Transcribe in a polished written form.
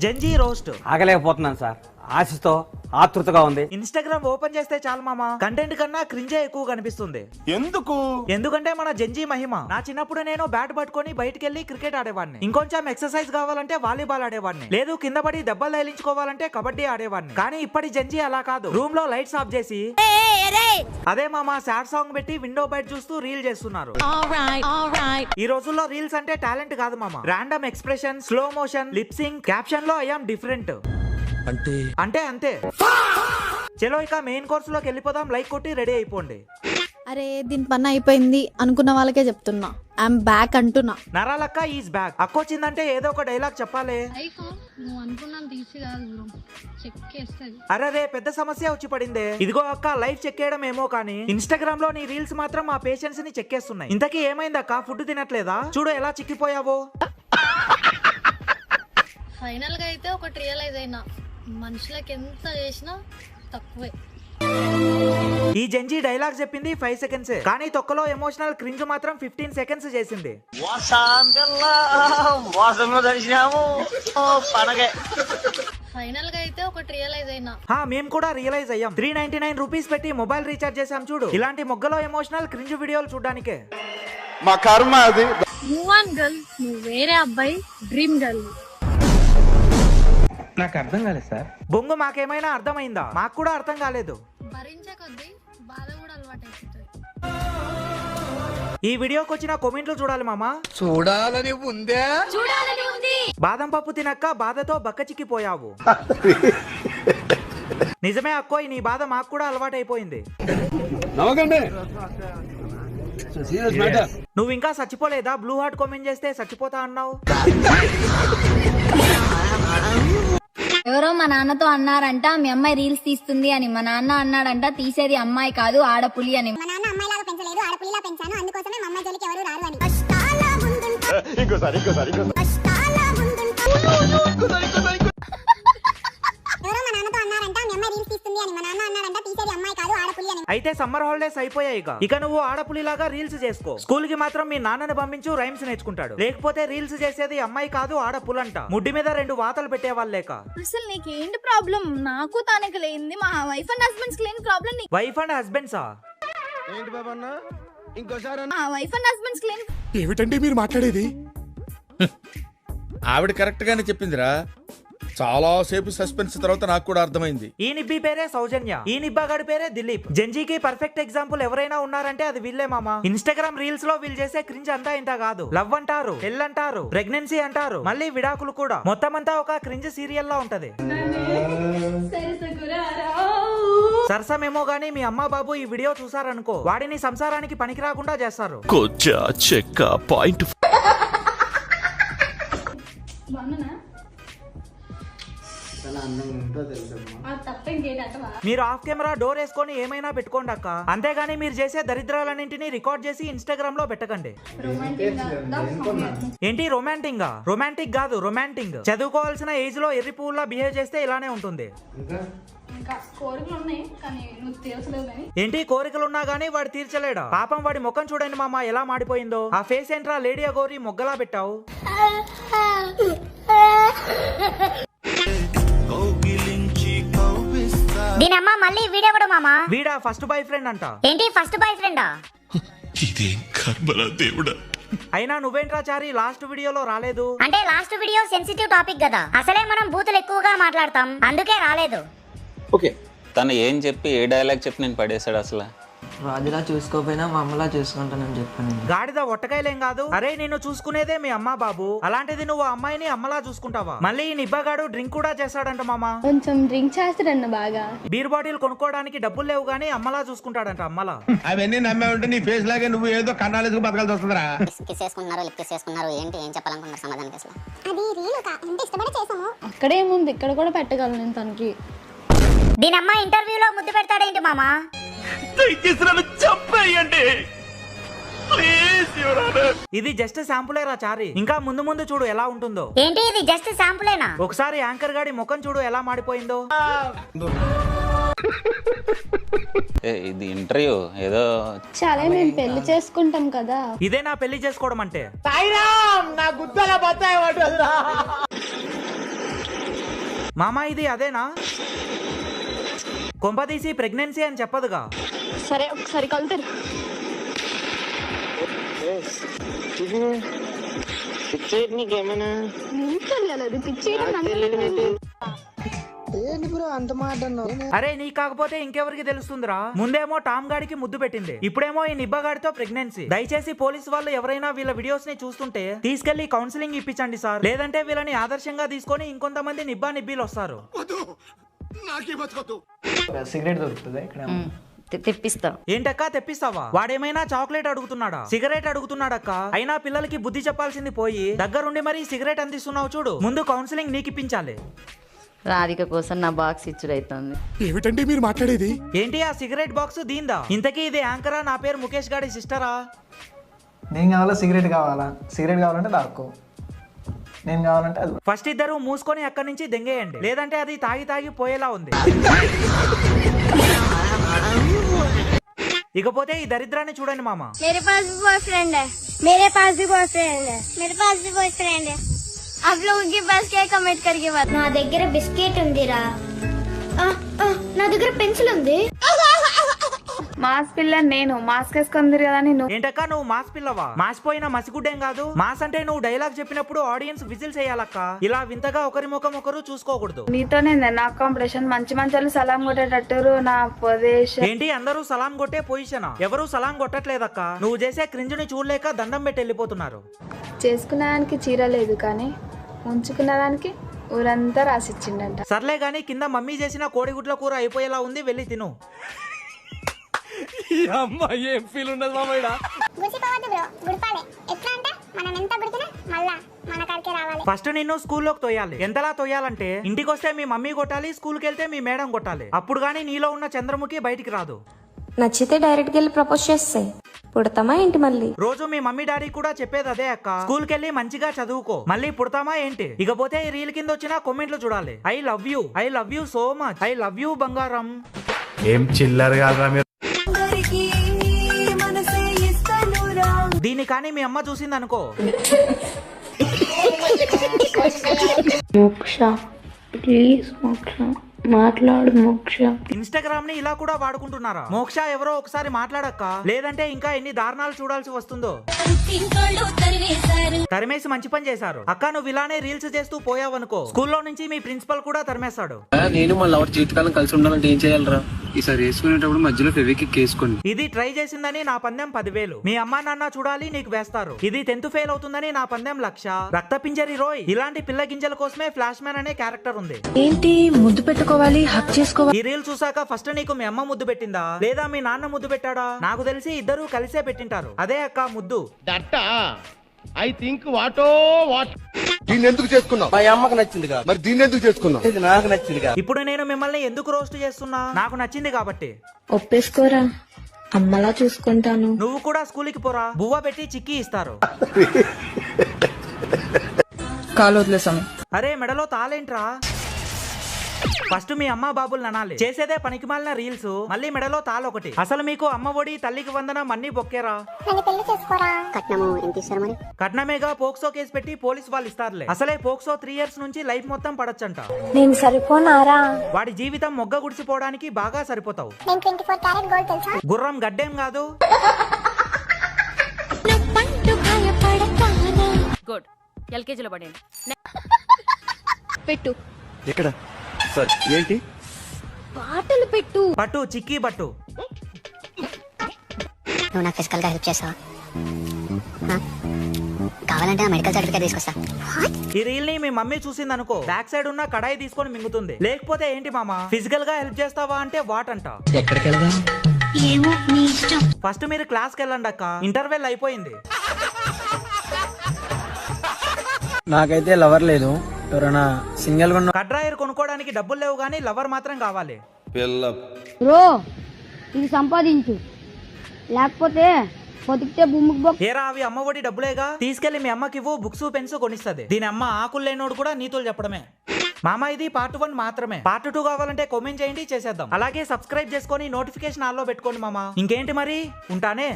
జంజీ roast. ఆగలేకపోతున్నాను sir, ఆశతో ఆతృతగా ఉంది. ఇన్స్టాగ్రామ్ ఓపెన్ చేస్తే చాలు మామ, కంటెంట్ కన్నా క్రింజే ఎక్కువ కనిపిస్తుంది. ఎందుకంటే మన జంజీ మహిమ. నా చిన్నప్పుడు నేను బ్యాట్ పట్టుకొని బయటికి వెళ్లి క్రికెట్ ఆడేవాడిని. ఇంకొంచెం ఎక్సర్సైజ్ కావాలంటే వాలీబాల్ ఆడేవాడిని. లేదు కింద పడి దెబ్బలు తగిలించుకోవాలంటే కబడ్డీ ఆడేవాడిని. కానీ ఇప్పటి జంజీ అలా కాదు. రూమ్ లో లైట్స్ ఆఫ్ చేసి అదే మామ సాడ్ సాంగ్ పెట్టి విండో బయట చూస్తూ రీల్ చేస్తున్నారు. ఈ రోజుల్లో రీల్స్ అంటే టాలెంట్ కాదు మామ, random expression, slow motion, lip sync, caption లో ఐ యామ్ డిఫరెంట్ అంటే అంతే. చలో ఇక మెయిన్ కోర్స్ లోకి వెళ్ళిపోదాం. లైక్ కొట్టి రెడీ అయిపోండి. అరే దీని పని అయిపోయింది అనుకున్న వాళ్ళకే చెప్తున్నా, ఐఎమ్ బ్యాక్ అంటున్నా. నరాలక్క ఈజ్ బ్యాక్. అక్కొచ్చిందంటే ఏదో ఒక డైలాగ్ చెప్పాలి. అరే పెద్ద సమస్య వచ్చి పడిందే. ఇదిగో అక్క లైఫ్ చెక్ చేయడం ఏమో కానీ ఇన్స్టాగ్రామ్ లో నీ రీల్స్ మాత్రం మా పేషెంట్స్ ని చెక్ చేస్తున్నాయి. ఇంతకీ ఏమైంది అక్క, ఫుడ్ తినట్లేదా? చూడు ఎలా చిక్కిపోయావో. ఫైనల్ గా అయితే ఒకటి రియలైజ్ అయినా, మనుషులకు ఎంత చేసినా తక్కువే. ఈ జంజీ డైలాగ్ చెప్పింది 5 సెకండ్స్, కానీ తొక్కలో ఎమోషనల్ క్రింజ్ మాత్రం 15 సెకండ్స్ చేసింది. ఫైనల్ గా అయితే ఒకటి రియలైజ్ అయినా, మేము కూడా రియలైజ్ అయ్యాం. 399 రూపీస్ పెట్టి మొబైల్ రీఛార్జ్ చేసాం చూడు. ఇలాంటి మొగ్గలో ఎమోషనల్ క్రింజ్ వీడియోలు చూడడానికే. మా కర్మ అది. మూవ్ ఆన్ గర్ల్, నువ్వు వేరే అబ్బాయి డ్రీమ్ గర్ల్. నాకు అర్థం కాలేదు సార్. బొంగు మాకేమైనా అర్థమైందా? మాకు కూడా అర్థం కాలేదు. భరించే కొద్దీ బాధ కూడా అలవాటు అయిపోతుంది. ఈ వీడియోకి వచ్చిన కామెంట్లు చూడాలి మామా. చూడాలని ఉందే. బాదం పప్పు తినక్క బాధతో బక్కచిక్కిపోయావు. నిజమే అక్కోయ్, నీ బాధ మాకు కూడా అలవాటు అయిపోయింది. నువ్వు ఇంకా చచ్చిపోలేదా? బ్లూ హార్ట్ కామెంట్ చేస్తే చచ్చిపోతా అన్నావు. ఎవరో మా నాన్నతో అన్నారంట మీ అమ్మాయి రీల్స్ తీస్తుంది అని. మా నాన్న అన్నాడంట తీసేది అమ్మాయి కాదు ఆడపులి అని. మా నాన్న అమ్మాయిలాగా పెంచలేదు, ఆడపులిలా పెంచాను, అందుకోసమే మా అమ్మాయి జోలికి ఎవరు రారు అని. ఎవరో మా నాన్నతో అన్నారంట మీ అమ్మాయి రీల్స్ తీస్తుంది అని. మా నాన్న అన్నాడంట తీసేది అమ్మాయి కాదు ఆడపులి అని. అయితే సమ్మర్ హాలిడేస్ అయిపోయాయి. ఇక నువ్వు ఆడపులిలాగా రీల్స్ చేసుకో. స్కూల్ కి మాత్రం మీ నాన్నని పంపించు, రైమ్స్ నేర్చుకుంటాడు. లేకపోతే రీల్స్ చేసేది అమ్మాయి కాదు ఆడపులంట. ముడ్డి మీద 2 వాతలు పెట్టేవాళ్ళు లేక. అసలు నీకేంటి ప్రాబ్లం? నాకు తనకి లేని, మా వైఫ్ అండ్ హస్బెండ్స్ లేని ప్రాబ్లం. వైఫ్ అండ్ హస్బెండ్సా? ఏంటి బాబన్న ఇంకోసారి? మా వైఫ్ అండ్ హస్బెండ్స్ లేని. ఏమిటండి మీరు మాట్లాడేది? ఆవిడ కరెక్ట్ గానే చెప్పిందిరా. చాలా సేపు సస్పెన్స్ తర్వాత నాకు కూడా అర్థమైంది. ఈ నిబ్బి పేరే సౌజన్య, ఈ నిబ్బాగాడి పేరే దిలీప్. జంజీకి పర్ఫెక్ట్ ఎగ్జాంపుల్ ఎవరైనా ఉన్నారంటే అది వీళ్ళే మామ. ఇన్స్టాగ్రామ్ రీల్స్ లో వీళ్ళు చేసే క్రింజ్ అంతా ఇంత కాదు. లవ్ అంటారు, పెళ్ళి అంటారు, ప్రెగ్నెన్సీ అంటారు, మళ్ళీ విడాకులు కూడా. మొత్తం అంతా ఒక క్రింజ్ సీరియల్ లా ఉంటది. సరసమేమో గానీ మీ అమ్మ బాబు ఈ వీడియో చూసారనుకో, వాడిని సంసారానికి పనికి రాకుండా చేస్తారు. మీరు ఆఫ్ కెమెరా డోర్ వేసుకొని ఏమైనా పెట్టుకోండి అక్క, అంతేగాని మీరు చేసే దరిద్రాలన్నింటినీ రికార్డ్ చేసి ఇన్స్టాగ్రామ్ లో పెట్టకండి. ఏంటి రొమాంటిక్? రొమాంటిక్ కాదు, రొమాంటిక్. చదువుకోవాల్సిన ఏజ్ లో ఎర్రి పువ్వులా బిహేవ్ చేస్తే ఇలానే ఉంటుంది. ఏంటి కోరికలున్నా గానీ వాడు తీర్చలేడా? పాపం వాడి ముఖం చూడండి మామ ఎలా మాడిపోయిందో. ఆ ఫేస్ ఏంట్రా లేడీ అగోరి మొగ్గలా పెట్టావు. దీనమ్మ మళ్ళీ వీడెవడు మామా? వీడా ఫస్ట్ బాయ్ ఫ్రెండ్ అంట. ఏంటి ఫస్ట్ బాయ్ ఫ్రెండా? ఇదేం కర్మరా దేవుడా. అయినా నువ్వేంట్రా చారి లాస్ట్ వీడియోలో రాలేదు? అంటే లాస్ట్ వీడియో సెన్సిటివ్ టాపిక్ కదా, అసలే మనం బూతులు ఎక్కువగా మాట్లాడతాం, అందుకే రాలేదు. ఓకే, తను ఏం చెప్పి ఏ డైలాగ్ చెప్పి నేను పడేశాడు అసలు? రాజులా చూసుకోపోయినా మా అమ్మలా చూసుకుంటానని చెప్పాను. గాడిద ఒట్టకాయలేం కాదు. అరే నిన్ను చూసుకునేదే మీ అమ్మ బాబు, అలాంటిది నువ్వు అమ్మాయిని అమ్మలా చూసుకుంటావా? మళ్ళీ ఈ నిబ్బగాడు డ్రింక్ కూడా చేస్తాడంట మామ. కొంచెం డ్రింక్ చేస్తాడన్న బాగా. బీర్ బాటిల్ కొనుక్కోవడానికి డబ్బులు లేవు గానీ అమ్మలా చూసుకుంటాడంట. అమ్మలా అవన్నీ నమ్మే ఉంటే నీ ఫేస్ లాగే నువ్వు ఏదో కన్నాలేసుకు బతకాల్సి వస్తుందిరా. కిస్ చేసుకున్నారు, లిప్ కిస్ చేసుకున్నారు, ఏంటి ఏం చెప్పాలనుకున్నారు సమాధానం అసలు? అది రీల్ కా, అంటే ఇష్టపడి చేసాము. అక్కడేముంది, ఇక్కడ కూడా పెట్టగలను నేను తనకి. దీనమ్మ ఇంటర్వ్యూలో ముద్దు పెడతాడేంటి మామా? ఇది జస్ట్ శాంపులే రా చారి, ఇంకా ముందు ముందు చూడు ఎలా ఉంటుందో. ఏంటి ఇది జస్ట్ శాంపులేనా? ఒకసారి యాంకర్ గాడి ముఖం చూడు ఎలా మాడిపోయిందో. ఇది ఇంటర్వ్యూ ఏదో. చాలా మేము పెళ్లి చేసుకుంటాం కదా. ఇదే నా పెళ్లి చేసుకోవడం అంటే. మామా ఇది అదేనా? కొంపదీసి ప్రెగ్నెన్సీ అని చెప్పదుగా. సరే ఒకసారి కలుతారు. అరే నీ కాకపోతే ఇంకెవరికి తెలుస్తుందిరా? ముందేమో టామ్ గాడికి ముద్దు పెట్టింది, ఇప్పుడేమో ఈ నిబ్బగాడితో ప్రెగ్నెన్సీ. దయచేసి పోలీసు వాళ్ళు ఎవరైనా వీళ్ళ వీడియోస్ ని చూస్తుంటే తీసుకెళ్లి కౌన్సిలింగ్ ఇప్పించండి సార్, లేదంటే వీళ్ళని ఆదర్శంగా తీసుకొని ఇంకొంతమంది నిబ్బా నిబ్బీలు వస్తారు. సిగరెట్ దొరుకుతుంది ఇక్కడ. తెప్పిస్తా. ఏంటక్కా తెప్పిస్తావా? వాడేమైనా చాక్లెట్ అడుగుతున్నాడా? సిగరెట్ అడుగుతున్నాడక్క. అయినా పిల్లలకి బుద్ధి చెప్పాల్సింది పోయి దగ్గరుండి మరీ సిగరెట్ అందిస్తున్నావు చూడు. ముందు కౌన్సిలింగ్ నీకు ఇప్పించాలి. రాధిక కోసం నా బాక్స్ ఇచ్చుడైతుంది. ఏమిటండి మీరు మాట్లాడేది? ఏంటి ఆ సిగరెట్ బాక్స్ దీందా? ఇంతకీ ఇది యాంకరా? నా పేరు ముఖేష్ గాడి సిస్టరా? నేను కావాలా సిగరెట్ కావాలా? సిగరెట్ కావాలంటే దాక్కో, నేను కావాలంటే అది. ఫస్ట్ ఇద్దరు మూసుకొని అక్కడి నుంచి దెంగేయండి, లేదంటే అది తాగి తాగి పోయేలా ఉంది. ఇకపోతే ఈ దరిద్రాన్ని చూడండి మామ. मेरे पास भी बॉयफ्रेंड है, मेरे पास भी बॉयफ्रेंड है, मेरे पास भी बॉयफ्रेंड है. आप लोगों के पास क्या कमेंट करके बात? నా దగ్గర బిస్కెట్ ఉందిరా. నా దగ్గర పెన్సిల్ ఉంది. మాస్ పిల్ల నేను మాస్క్ వేసుకుంది కదా నేను. ఏంటక్క నువ్వు మాస్ పిల్లవా? మాసిపోయిన మసిగుడ్డేం కాదు. మాస్ అంటే నువ్వు డైలాగ్ చెప్పినప్పుడు ఆడియన్స్ విజిల్ చేయాలక్క. ఇలా వింతగా ఒకరి ముఖం ఒకరు చూసుకోకూడదు. నీతోనే నా కాంపిటీషన్. మంచి మంచి సలాం కొట్టేటట్టు నా పొజిషన్. ఏంటి అందరూ సలాం కొట్టే పొజిషనా? ఎవరు సలాం కొట్టట్లేదక్క. నువ్వు చేసే క్రింజ్ని చూడలేక దండం పెట్టి వెళ్ళిపోతున్నారు. చేసుకునేదానికి చీర లేదు కానీ ఉంచుకునేదానికి ఊరంతా రాసిచ్చిండంట. సర్లే గానీ కింద మమ్మీ చేసిన కోడిగుడ్ల కూర అయిపోయేలా ఉంది, వెళ్ళి తిను. ఏం ఫీల్ ఉండదు మామయ్య. గుడిసిపోవద్దు బ్రో, గుడిపాలే. ఎట్లా అంటే మనం ఎంత గుడికినా మళ్ళా మన కాడికే రావాలి. ఫస్ట్ నిన్ను స్కూల్లోకి తోయాలి. ఎంతలా తోయాలంటే ఇంటికి వస్తే మీ మమ్మీ కొట్టాలి, స్కూల్కి వెళ్తే మీ మేడం కొట్టాలి. అప్పుడు గానీ నీలో ఉన్న చంద్రముఖి బయటికి రాదు. నచ్చితే డైరెక్ట్ గా వెళ్ళి ప్రపోజ్ చేస్తే పుడతామా ఏంటి మళ్ళీ? రోజు మీ మమ్మీ డాడీ కూడా చెప్పేది అదే అక్క. స్కూల్కి వెళ్ళి మంచిగా చదువుకో, మళ్ళీ పుడతామా ఏంటి? ఇకపోతే ఈ రీల్ కింద వచ్చిన కామెంట్లు చూడాలి. I love you so much, I love you బంగారం. ఏం చిల్లర కాదురా మీరు. దీన్ని కానీ మీ అమ్మ చూసింది అనుకో. మోక్ష ప్లీజ్ మోక్ష మాట్లాడు మోక్ష. ఇన్స్టాగ్రామ్ ని ఇలా కూడా వాడుకుంటున్నారా? మోక్ష ఎవరో ఒకసారి మాట్లాడక్క, లేదంటే ఇంకా ఎన్ని దారుణాలు చూడాల్సి వస్తుందో. తరిమేసి మంచి పని చేశారు అక్క. నువ్వు ఇలానే రీల్స్ చేస్తూ పోయావనుకో, స్కూల్లో నుంచి మీ ప్రిన్సిపల్ కూడా తరిమేస్తాడు. నేను మా లవర్ జీవితకాలం కలిసి ఉండాలంటే ఏం చేయాలరా? ఈసారి వేసుకునేటప్పుడు మధ్యలో ఫెవిక్విక్ వేసుకోండి. ఇది ట్రై చేసిందని నా పందెం 10,000. మీ అమ్మా నాన్న చూడాలి, నీకు వేస్తారు. ఇది 10th ఫెయిల్ అవుతుందని నా పందెం 1,00,000. రక్త పింజరి రోయ్. ఇలాంటి పిల్ల గింజల కోసమే ఫ్లాష్ మ్యాన్ అనే క్యారెక్టర్ ఉంది. ఏంటి ముద్దు పెట్టుకోవాలి, హక్ చేసుకోవాలి? ఈ రీల్ చూసాక ఫస్ట్ నీకు మీ అమ్మ ముద్దు పెట్టిందా లేదా మీ నాన్న ముద్దు పెట్టాడా? నాకు తెలిసి ఇద్దరు కలిసే పెట్టింటారు. అదే అక్క ముద్దు. ఐ థింక్ వాటో వాట్. దీన్ని ఎందుకు చేసుకున్నావు? మా అమ్మకు నచ్చింది కాదు, మరి దీన్ని ఎందుకు చేసుకున్నావు? ఇది నాకు నచ్చింది కాదు. ఇప్పుడు నేను మిమ్మల్ని ఎందుకు రోస్ట్ చేస్తున్నా? నాకు నచ్చింది కాబట్టి. ఒప్పేసుకోరా, అమ్మలా చూసుకుంటాను. నువ్వు కూడా స్కూల్కి పోరా, బువ్వ పెట్టి చిక్కీ ఇస్తారు. కాలు వదిలేసాము. అరే మెడలో తాళేంట్రా? ఫస్ట్ మీ అమ్మ బాబులు అనాలి. చేసేదే పనికి మాలిన రీల్స్, మళ్ళీ మెడలో తాళొకటి. అసలు మీకు అమ్మ ఒడి, తల్లికి వందనం అన్ని బొక్కేరా? నన్ను పెళ్లి చేసుకోరా. కట్నము ఎంత ఇస్తారు మరి? కట్నమేగా పోక్సో కేసు పెట్టి పోలీస్ వాళ్ళు ఇస్తారులే. అసలే పోక్సో 3 years నుంచి లైఫ్ మొత్తం పడొచ్చంట. నేను సరిపోనారా? వాడి జీవితం మొగ్గ గుడిసిపోవడానికి బాగా సరిపోతావు. నేను 24 క్యారెట్ గోల్డ్ తెలుసా? గుర్రం గడ్డేం కాదు. గుడ్. ఎల్కేజీలో పడండి. పెట్టు. ఎక్కడ సార్? ఏంటి పాటలు పెట్టు. పట్టు చిక్కీ బట్టు. నువ్వు నాకు ఫిజికల్ గా హెల్ప్ చేస్తావా? కావాలంటే నా మెడికల్ సర్టిఫికేట్ తీసుకొస్తా. ఈ రీల్ ని మీ మమ్మీ చూసింది అనుకో, బ్యాక్ సైడ్ ఉన్న కడాయి తీసుకొని మింగుతుంది. లేకపోతే ఏంటి మామ ఫిజికల్ గా హెల్ప్ చేస్తావా అంటే వాట్ అంట. ఎక్కడికి వెళ్దాం? ఏమో నీ ఇష్టం. ఫస్ట్ మీరు క్లాస్ కి వెళ్ళండి అక్క, ఇంటర్వెల్ అయిపోయింది. నాకైతే లవర్ లేదు. ఎవరైనా సింగిల్ గా కడ్రాయర్ కొనుక్కోవడానికి డబ్బులు లేవు గానీ లవర్ మాత్రం కావాలి. బ్రో ఇది సంపాదించు, లేకపోతే బతికితే భూమికి ఏరా అవి అమ్మ ఒడి డబ్బులేగా, తీసుకెళ్లి మీ అమ్మకి ఇవ్వు, బుక్స్ పెన్స్ కొనిస్తుంది. దీని అమ్మ ఆకులు లేనోడు కూడా నీతులు చెప్పడమే. మామ ఇది part 1 మాత్రమే. part 2 కావాలంటే కామెంట్ చేయండి, చేసేద్దాం. అలాగే సబ్స్క్రైబ్ చేసుకొని నోటిఫికేషన్ ఆన్ లో పెట్టుకోండి మామ. ఇంకేంటి మరి, ఉంటానే.